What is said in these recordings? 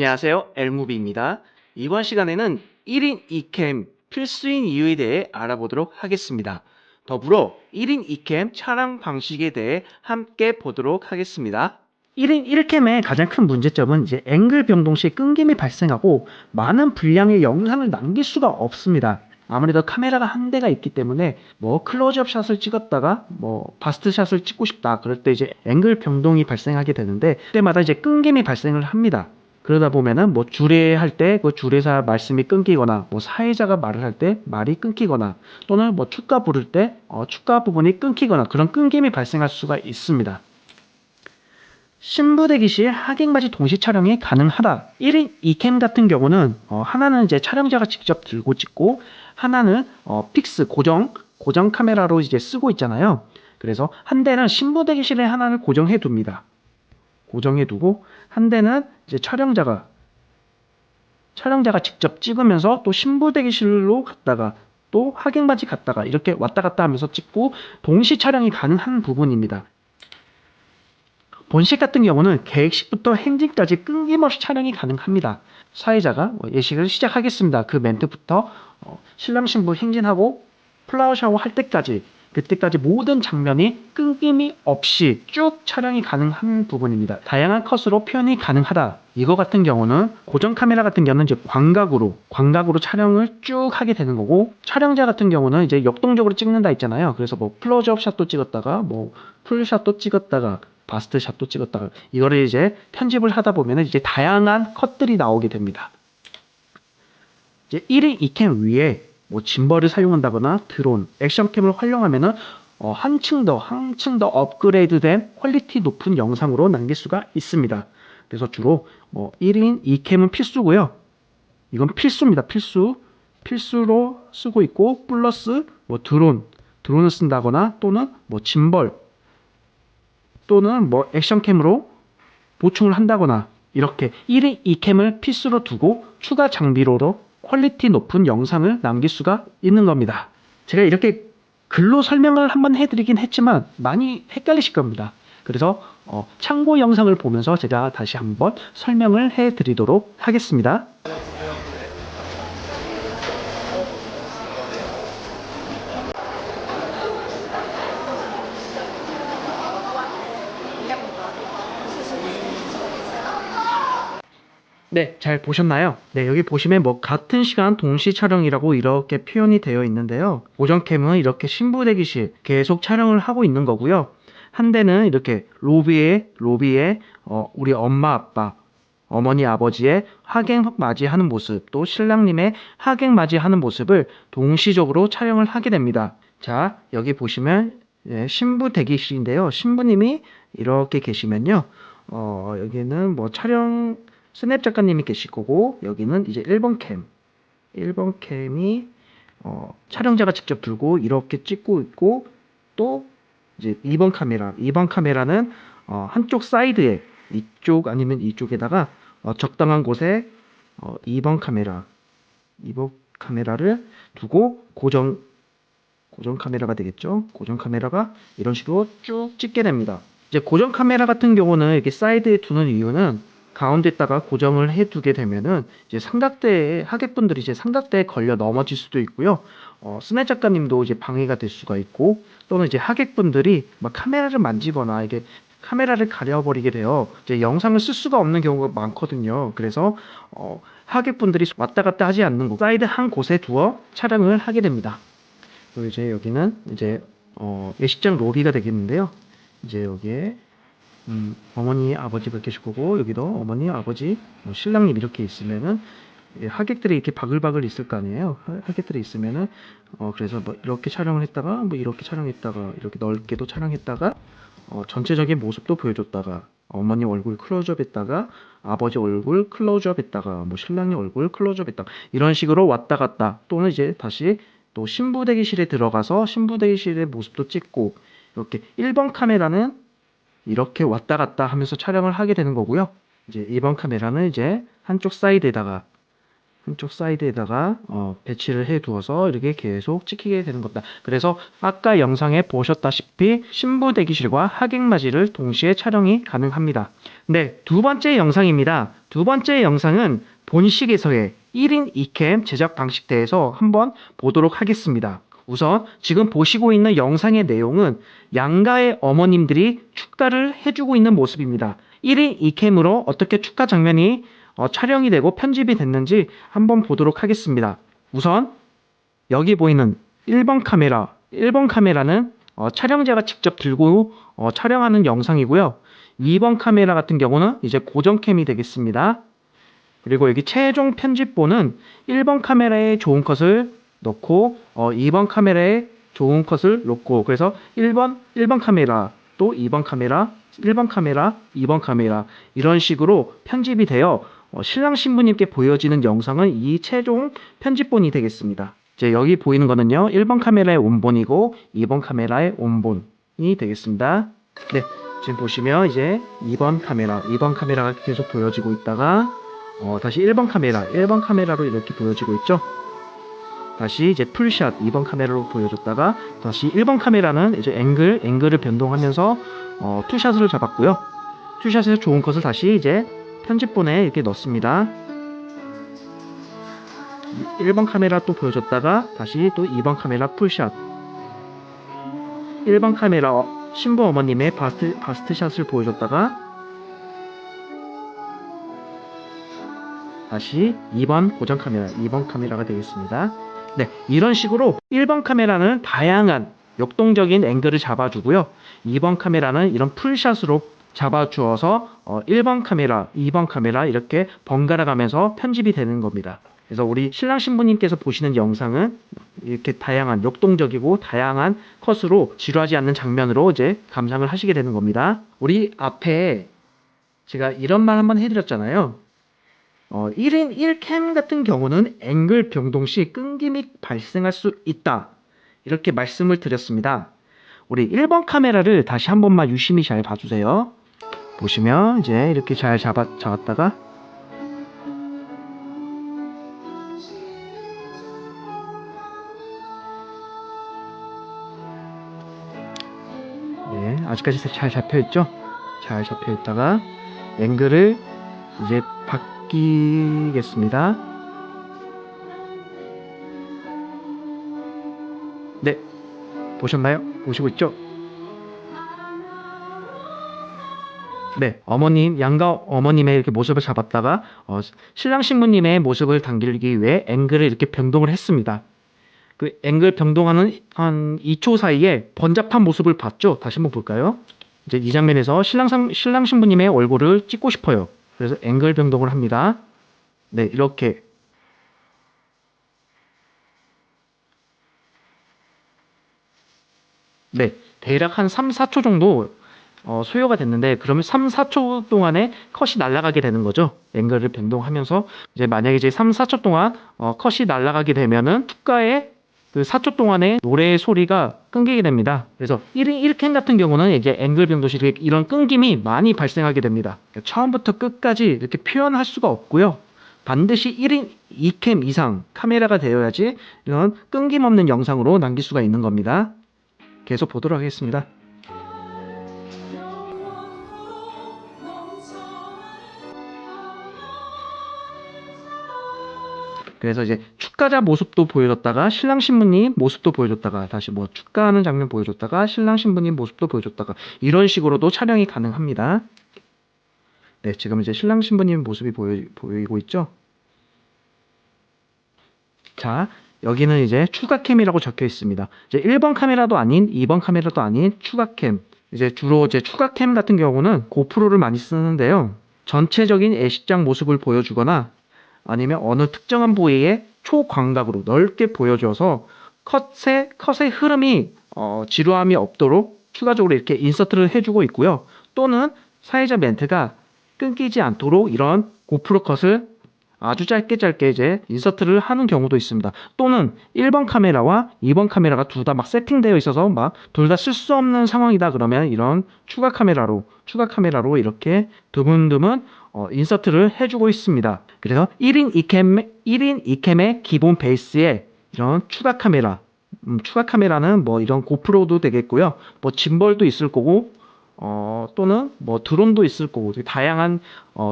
안녕하세요. 엘무비입니다. 이번 시간에는 1인 2캠 필수인 이유에 대해 알아보도록 하겠습니다. 더불어 1인 2캠 촬영 방식에 대해 함께 보도록 하겠습니다. 1인 1캠의 가장 큰 문제점은 이제 앵글 변동 시 끊김이 발생하고 많은 분량의 영상을 남길 수가 없습니다. 아무래도 카메라가 한 대가 있기 때문에 뭐 클로즈업 샷을 찍었다가 뭐 바스트 샷을 찍고 싶다 그럴 때 이제 앵글 변동이 발생하게 되는데 그때마다 이제 끊김이 발생을 합니다. 그러다 보면은 뭐 주례할 때 그 주례사 말씀이 끊기거나 뭐 사회자가 말을 할 때 말이 끊기거나 또는 뭐 축가 부를 때 축가 부분이 끊기거나 그런 끊김이 발생할 수가 있습니다. 신부 대기실 하객맞이 동시 촬영이 가능하다. 1인 2캠 같은 경우는 하나는 이제 촬영자가 직접 들고 찍고 하나는 픽스 고정 카메라로 이제 쓰고 있잖아요. 그래서 한 대는 신부 대기실에 하나를 고정해 둡니다. 고정해 두고 한 대는 이제 촬영자가 직접 찍으면서 또 신부 대기실로 갔다가 또 하객맞이 갔다가 이렇게 왔다 갔다 하면서 찍고 동시 촬영이 가능한 부분입니다. 본식 같은 경우는 계획식부터 행진까지 끊김없이 촬영이 가능합니다. 사회자가 예식을 시작하겠습니다. 그 멘트부터 신랑 신부 행진하고 플라워 샤워 할 때까지 그때까지 모든 장면이 끊김이 없이 쭉 촬영이 가능한 부분입니다. 다양한 컷으로 표현이 가능하다. 이거 같은 경우는 고정 카메라 같은 경우는 이제 광각으로 촬영을 쭉 하게 되는 거고 촬영자 같은 경우는 이제 역동적으로 찍는다 했잖아요. 그래서 뭐 클로즈업 샷도 찍었다가 뭐 풀샷도 찍었다가 바스트 샷도 찍었다가 이거를 이제 편집을 하다 보면 이제 다양한 컷들이 나오게 됩니다. 이제 1인 2캠 위에 뭐 짐벌을 사용한다거나 드론, 액션캠을 활용하면은 한층 더 업그레이드된 퀄리티 높은 영상으로 남길 수가 있습니다. 그래서 주로 1인 2캠은 필수고요. 이건 필수입니다. 필수로 쓰고 있고 플러스 뭐 드론을 쓴다거나 또는 뭐 짐벌 또는 뭐 액션캠으로 보충을 한다거나 이렇게 1인 2캠을 필수로 두고 추가 장비로도 퀄리티 높은 영상을 남길 수가 있는 겁니다. 제가 이렇게 글로 설명을 한번 해드리긴 했지만 많이 헷갈리실 겁니다. 그래서 참고 영상을 보면서 제가 다시 한번 설명을 해드리도록 하겠습니다. 네, 잘 보셨나요? 네, 여기 보시면 뭐 같은 시간 동시 촬영이라고 이렇게 표현이 되어 있는데요. 고정캠은 이렇게 신부 대기실 계속 촬영을 하고 있는 거고요. 한 대는 이렇게 로비에 우리 엄마 아빠 어머니 아버지의 하객 맞이하는 모습 또 신랑님의 하객 맞이하는 모습을 동시적으로 촬영을 하게 됩니다. 자, 여기 보시면 신부 대기실인데요. 신부님이 이렇게 계시면요. 여기는 뭐 촬영 스냅 작가님이 계실 거고 여기는 이제 1번 캠이 촬영자가 직접 들고 이렇게 찍고 있고 또 이제 2번 카메라는 한쪽 사이드에 이쪽 아니면 이쪽에다가 적당한 곳에 2번 카메라를 두고 고정 카메라가 되겠죠. 고정 카메라가 이런 식으로 쭉 찍게 됩니다. 이제 고정 카메라 같은 경우는 이렇게 사이드에 두는 이유는 가운데다가 고정을 해두게 되면은 이제 하객분들이 이제 상닫대에 걸려 넘어질 수도 있고요. 스네 작가님도 이제 방해가 될 수가 있고 또는 이제 하객분들이 막 카메라를 만지거나 이게 카메라를 가려버리게 돼요. 이제 영상을 쓸 수가 없는 경우가 많거든요. 그래서 하객분들이 왔다 갔다 하지 않는 곳, 사이드 한 곳에 두어 촬영을 하게 됩니다. 그리고 이제 여기는 이제 예식장 로비가 되겠는데요. 이제 여기에 어머니 아버지가 계실 거고 여기도 어머니 아버지 신랑님 이렇게 있으면은 하객들이 이렇게 바글바글 있을 거 아니에요. 하객들이 있으면은 그래서 뭐 이렇게 촬영을 했다가 뭐 이렇게 촬영했다가 이렇게 넓게도 촬영했다가 전체적인 모습도 보여줬다가 어머니 얼굴 클로즈업 했다가 아버지 얼굴 클로즈업 했다가 뭐 신랑님 얼굴 클로즈업 했다가 이런 식으로 왔다 갔다 또는 이제 다시 또 신부 대기실에 들어가서 신부 대기실의 모습도 찍고 이렇게 1번 카메라는 이렇게 왔다 갔다 하면서 촬영을 하게 되는 거고요. 이제 2번 카메라는 이제 한쪽 사이드에다가 한쪽 사이드에다가 배치를 해 두어서 이렇게 계속 찍히게 되는 겁니다. 그래서 아까 영상에 보셨다시피 신부 대기실과 하객맞이를 동시에 촬영이 가능합니다. 네, 두 번째 영상입니다. 두 번째 영상은 본식에서의 1인 2캠 제작 방식에 대해서 한번 보도록 하겠습니다. 우선 지금 보시고 있는 영상의 내용은 양가의 어머님들이 축가를 해주고 있는 모습입니다. 1인 2캠으로 어떻게 축가 장면이 촬영이 되고 편집이 됐는지 한번 보도록 하겠습니다. 우선 여기 보이는 1번 카메라, 1번 카메라는 촬영자가 직접 들고 촬영하는 영상이고요. 2번 카메라 같은 경우는 이제 고정캠이 되겠습니다. 그리고 여기 최종 편집본은 1번 카메라에 좋은 컷을 넣고 2번 카메라에 좋은 컷을 놓고, 그래서 1번 카메라, 또 2번 카메라, 1번 카메라, 2번 카메라 이런 식으로 편집이 되어 신랑 신부님께 보여지는 영상은 이 최종 편집본이 되겠습니다. 이제 여기 보이는 거는요, 1번 카메라의 온본이고 2번 카메라의 온본이 되겠습니다. 네, 지금 보시면 이제 2번 카메라가 계속 보여지고 있다가 다시 1번 카메라로 이렇게 보여지고 있죠. 다시 이제 풀샷 2번 카메라로 보여줬다가 다시 1번 카메라는 이제 앵글을 변동하면서 투샷을 잡았고요. 투샷에서 좋은 컷을 다시 이제 편집본에 이렇게 넣습니다. 1번 카메라 또 보여줬다가 다시 또 2번 카메라 풀샷, 1번 카메라 신부 어머님의 바스트샷을 보여줬다가 다시 2번 고정 카메라, 2번 카메라가 되겠습니다. 네, 이런 식으로 1번 카메라는 다양한 역동적인 앵글을 잡아주고요. 2번 카메라는 이런 풀샷으로 잡아주어서 1번 카메라, 2번 카메라 이렇게 번갈아 가면서 편집이 되는 겁니다. 그래서 우리 신랑 신부님께서 보시는 영상은 이렇게 다양한 역동적이고 다양한 컷으로 지루하지 않는 장면으로 이제 감상을 하시게 되는 겁니다. 우리 앞에 제가 이런 말 한번 해드렸잖아요. 1인 1캠 같은 경우는 앵글 변동 시 끊김이 발생할 수 있다, 이렇게 말씀을 드렸습니다. 우리 1번 카메라를 다시 한 번만 유심히 잘 봐주세요. 보시면 이제 이렇게 잘 잡았다가 네, 아직까지 잘 잡혀있죠? 잘 잡혀있다가 앵글을 이제 바뀌겠습니다. 네, 보셨나요? 보시고 있죠? 네, 양가 어머님의 이렇게 모습을 잡았다가 신랑 신부님의 모습을 당기기 위해 앵글을 이렇게 변동을 했습니다. 그 앵글 변동하는 한 2초 사이에 번잡한 모습을 봤죠? 다시 한번 볼까요? 이제 이 장면에서 신랑 신부님의 얼굴을 찍고 싶어요. 그래서 앵글 변동을 합니다. 네, 이렇게. 네, 대략 한 3, 4초 정도 소요가 됐는데, 그러면 3, 4초 동안에 컷이 날아가게 되는 거죠. 앵글을 변동하면서 이제 만약에 이제 3, 4초 동안 컷이 날아가게 되면은 축가의 그 4초 동안의 노래의 소리가 끊기게 됩니다. 그래서 1인 1캠 같은 경우는 이제 앵글 변동 시 이런 끊김이 많이 발생하게 됩니다. 처음부터 끝까지 이렇게 표현할 수가 없고요. 반드시 1인 2캠 이상 카메라가 되어야지 이런 끊김 없는 영상으로 남길 수가 있는 겁니다. 계속 보도록 하겠습니다. 그래서 이제 축가자 모습도 보여줬다가 신랑 신부님 모습도 보여줬다가 다시 뭐 축가하는 장면 보여줬다가 신랑 신부님 모습도 보여줬다가 이런 식으로도 촬영이 가능합니다. 네, 지금 이제 신랑 신부님 모습이 보이고 있죠? 자, 여기는 이제 추가캠이라고 적혀 있습니다. 이제 1번 카메라도 아닌 2번 카메라도 아닌 추가캠. 이제 주로 이제 추가캠 같은 경우는 고프로를 많이 쓰는데요. 전체적인 애식장 모습을 보여주거나 아니면 어느 특정한 부위에 초광각으로 넓게 보여줘서 컷의 흐름이 지루함이 없도록 추가적으로 이렇게 인서트를 해주고 있고요. 또는 사회자 멘트가 끊기지 않도록 이런 고프로 컷을 아주 짧게 이제 인서트를 하는 경우도 있습니다. 또는 1번 카메라와 2번 카메라가 둘 다 막 세팅되어 있어서 막 둘 다 쓸 수 없는 상황이다 그러면 이런 추가 카메라로 이렇게 드문드문 인서트를 해주고 있습니다. 그래서 1인 2캠의 기본 베이스에 이런 추가 카메라, 추가 카메라는 뭐 이런 고프로도 되겠고요. 뭐 짐벌도 있을 거고, 또는 뭐 드론도 있을 거고, 되게 다양한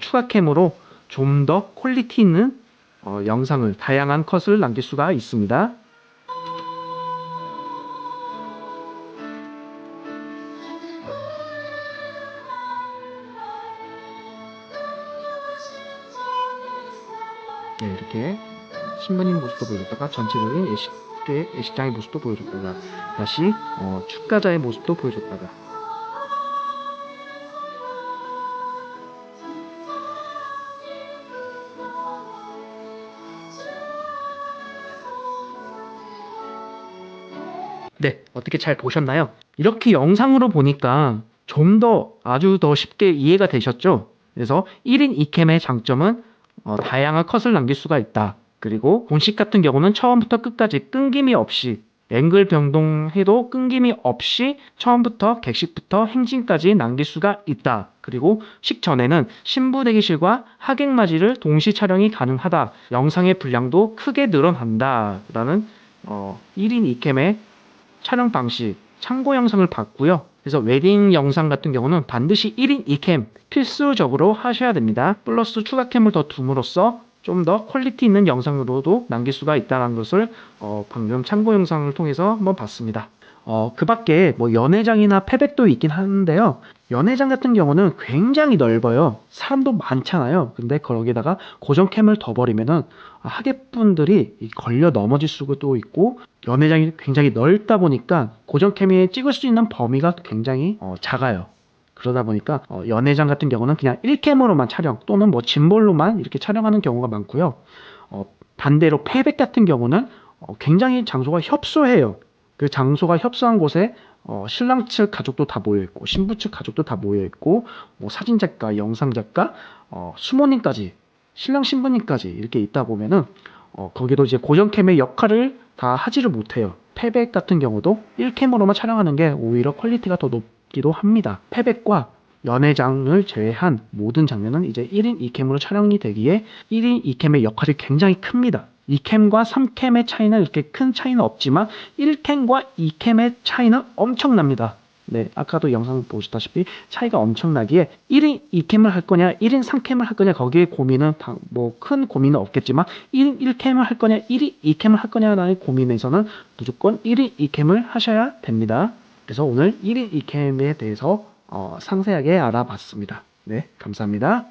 추가 캠으로 좀 더 퀄리티 있는 영상을, 다양한 컷을 남길 수가 있습니다. 네, 이렇게 신부님 모습도 보여줬다가 전체적인 예식장의 모습도 보여줬다가 다시 축가자의 모습도 보여줬다가 네, 어떻게 잘 보셨나요? 이렇게 영상으로 보니까 좀 더 아주 더 쉽게 이해가 되셨죠? 그래서 1인 2캠의 장점은 다양한 컷을 남길 수가 있다. 그리고 공식 같은 경우는 처음부터 끝까지 끊김이 없이 앵글 변동해도 끊김이 없이 처음부터 객식부터 행진까지 남길 수가 있다. 그리고 식전에는 신부 대기실과 하객맞이를 동시 촬영이 가능하다. 영상의 분량도 크게 늘어난다. 라는 1인 2캠의 촬영 방식, 참고 영상을 봤고요. 그래서 웨딩 영상 같은 경우는 반드시 1인 2캠 필수적으로 하셔야 됩니다. 플러스 추가 캠을 더 둠으로써 좀 더 퀄리티 있는 영상으로도 남길 수가 있다는 것을 방금 참고 영상을 통해서 한번 봤습니다. 그 밖에 뭐 연회장이나 패백도 있긴 하는데요. 연회장 같은 경우는 굉장히 넓어요. 사람도 많잖아요. 근데 거기다가 고정캠을 더 버리면은 하객분들이 걸려 넘어질 수도 있고, 연회장이 굉장히 넓다 보니까 고정캠에 찍을 수 있는 범위가 굉장히 작아요. 그러다 보니까 연회장 같은 경우는 그냥 1캠으로만 촬영 또는 뭐 짐볼로만 이렇게 촬영하는 경우가 많고요. 반대로 패백 같은 경우는 굉장히 장소가 협소해요. 그 장소가 협소한 곳에 신랑 측 가족도 다 모여 있고 신부 측 가족도 다 모여 있고 뭐 사진 작가, 영상 작가, 수모님까지, 신랑 신부님까지 이렇게 있다 보면은 거기도 이제 고정캠의 역할을 다 하지를 못해요. 패백 같은 경우도 1캠으로만 촬영하는 게 오히려 퀄리티가 더 높기도 합니다. 패백과 연회장을 제외한 모든 장면은 이제 1인 2캠으로 촬영이 되기에 1인 2캠의 역할이 굉장히 큽니다. 2캠과 3캠의 차이는 이렇게 큰 차이는 없지만 1캠과 2캠의 차이는 엄청납니다. 네, 아까도 영상 보셨다시피 차이가 엄청나기에 1인 2캠을 할 거냐 1인 3캠을 할 거냐 거기에 고민은 뭐 큰 고민은 없겠지만 1인 1캠을 할 거냐 1인 2캠을 할 거냐라는 고민에서는 무조건 1인 2캠을 하셔야 됩니다. 그래서 오늘 1인 2캠에 대해서 상세하게 알아봤습니다. 네, 감사합니다.